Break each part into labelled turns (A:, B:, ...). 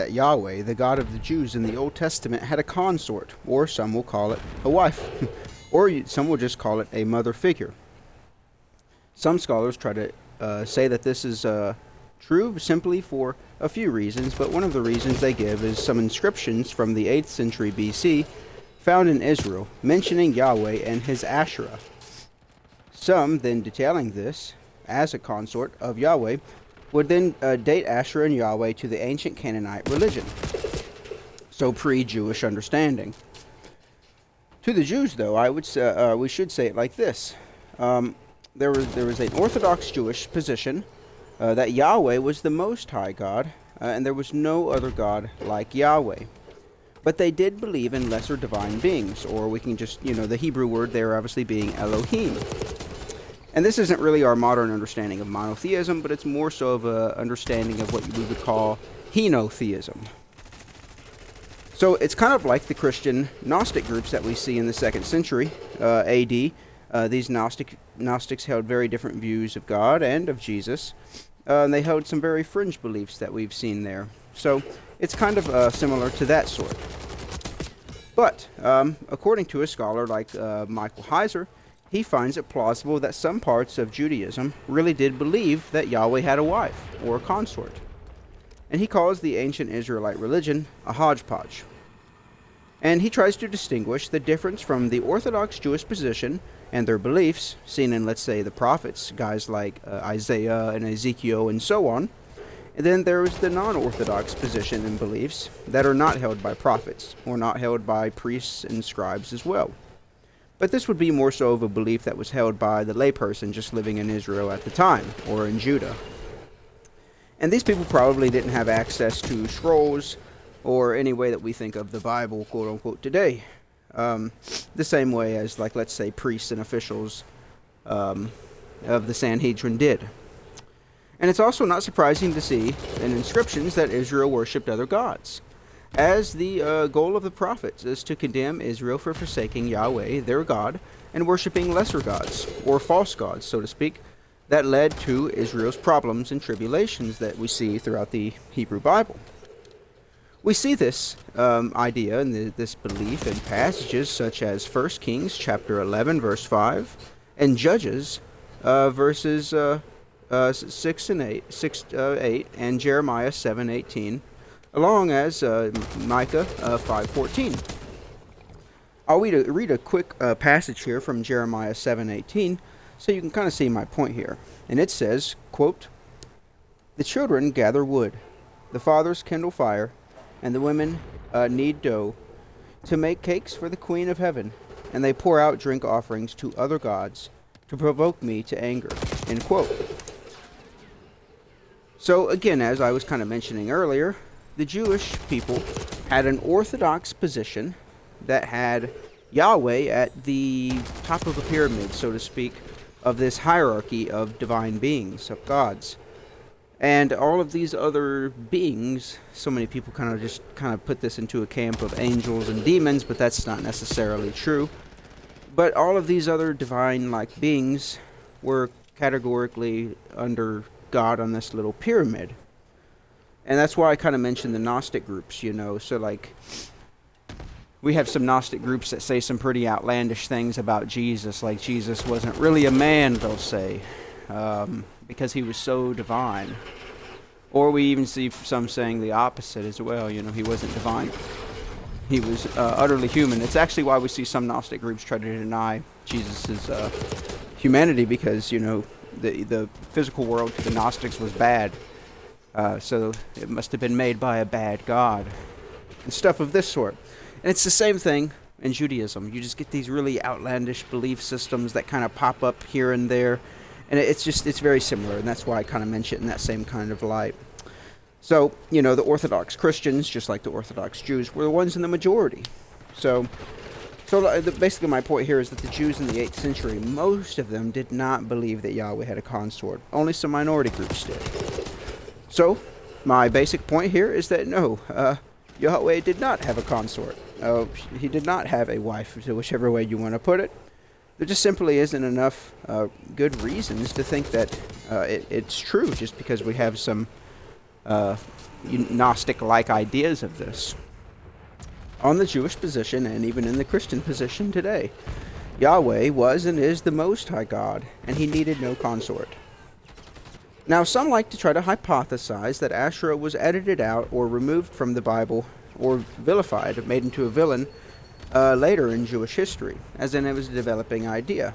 A: that Yahweh, the God of the Jews in the Old Testament, had a consort, or some will call it a wife, or some will just call it a mother figure. Some scholars try to say that this is true simply for a few reasons, but one of the reasons they give is some inscriptions from the 8th century BC found in Israel mentioning Yahweh and his Asherah. Some then detailing this as a consort of Yahweh would then date Asherah and Yahweh to the ancient Canaanite religion, so pre-Jewish understanding. To the Jews, though, I would say, we should say it like this. There was an Orthodox Jewish position that Yahweh was the Most High God, and there was no other God like Yahweh. But they did believe in lesser divine beings, or we can just, the Hebrew word there obviously being Elohim. And this isn't really our modern understanding of monotheism, but it's more so of an understanding of what we would call henotheism. So it's kind of like the Christian Gnostic groups that we see in the 2nd century AD. These Gnostics held very different views of God and of Jesus, and they held some very fringe beliefs that we've seen there. So it's kind of similar to that sort. But according to a scholar like Michael Heiser, he finds it plausible that some parts of Judaism really did believe that Yahweh had a wife or a consort. And he calls the ancient Israelite religion a hodgepodge. And he tries to distinguish the difference from the Orthodox Jewish position and their beliefs, seen in, let's say, the prophets, guys like Isaiah and Ezekiel and so on. And then there is the non-Orthodox position and beliefs that are not held by prophets, or not held by priests and scribes as well. But this would be more so of a belief that was held by the layperson just living in Israel at the time, or in Judah. And these people probably didn't have access to scrolls, or any way that we think of the Bible, quote-unquote, today. The same way as, like, let's say, priests and officials of the Sanhedrin did. And it's also not surprising to see in inscriptions that Israel worshipped other gods, as the goal of the prophets is to condemn Israel for forsaking Yahweh, their God, and worshipping lesser gods, or false gods, so to speak, that led to Israel's problems and tribulations that we see throughout the Hebrew Bible. We see this idea and this belief in passages such as 1 Kings chapter 11, verse 5, and Judges verses 6 and 8, and Jeremiah 7:18, along as Micah 5:14. I'll read a quick passage here from Jeremiah 7:18, so you can kind of see my point here. And it says, quote, "The children gather wood, the fathers kindle fire, and the women knead dough to make cakes for the Queen of Heaven, and they pour out drink offerings to other gods to provoke me to anger." End quote. So again, as I was kind of mentioning earlier, the Jewish people had an orthodox position that had Yahweh at the top of the pyramid, so to speak, of this hierarchy of divine beings, of gods. And all of these other beings, so many people kind of put this into a camp of angels and demons, but that's not necessarily true. But all of these other divine-like beings were categorically under God on this little pyramid. And that's why I kind of mentioned the Gnostic groups, so like we have some Gnostic groups that say some pretty outlandish things about Jesus, like Jesus wasn't really a man, they'll say, because he was so divine. Or we even see some saying the opposite as well, he wasn't divine. He was utterly human. It's actually why we see some Gnostic groups try to deny Jesus' humanity, because, the physical world to the Gnostics was bad. So it must have been made by a bad god, and stuff of this sort. And it's the same thing in Judaism. You just get these really outlandish belief systems that kind of pop up here and there, and it's very similar, and that's why I kind of mention it in that same kind of light. So, the Orthodox Christians, just like the Orthodox Jews, were the ones in the majority. So basically my point here is that the Jews in the 8th century, most of them did not believe that Yahweh had a consort. Only some minority groups did. So, my basic point here is that no, Yahweh did not have a consort. He did not have a wife, whichever way you want to put it. There just simply isn't enough good reasons to think that it's true, just because we have some Gnostic-like ideas of this. On the Jewish position, and even in the Christian position today, Yahweh was and is the Most High God, and he needed no consort. Now, some like to try to hypothesize that Asherah was edited out or removed from the Bible or vilified, made into a villain, later in Jewish history, as in it was a developing idea.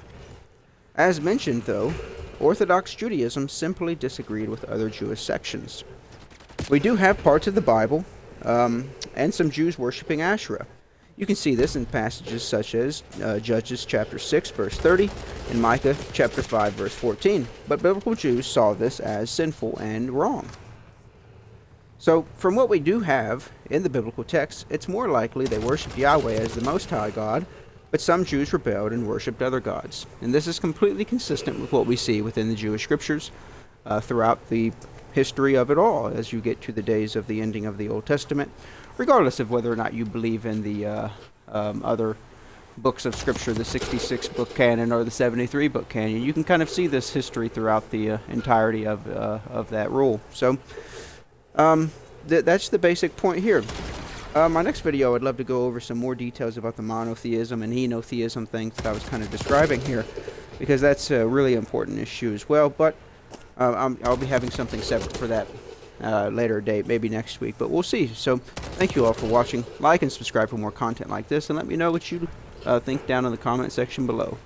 A: As mentioned, though, Orthodox Judaism simply disagreed with other Jewish sections. We do have parts of the Bible, and some Jews worshipping Asherah. You can see this in passages such as Judges chapter 6, verse 30, and Micah chapter 5, verse 14. But biblical Jews saw this as sinful and wrong. So, from what we do have in the biblical text, it's more likely they worshipped Yahweh as the Most High God, but some Jews rebelled and worshipped other gods. And this is completely consistent with what we see within the Jewish scriptures throughout the history of it all, as you get to the days of the ending of the Old Testament, regardless of whether or not you believe in the other books of Scripture, the 66 book canon or the 73 book canon. You can kind of see this history throughout the entirety of that rule. So that's the basic point here. My next video, I'd love to go over some more details about the monotheism and henotheism things that I was kind of describing here, because that's a really important issue as well. But I'll be having something separate for that later date, maybe next week, but we'll see. So thank you all for watching. Like and subscribe for more content like this, and let me know what you think down in the comment section below.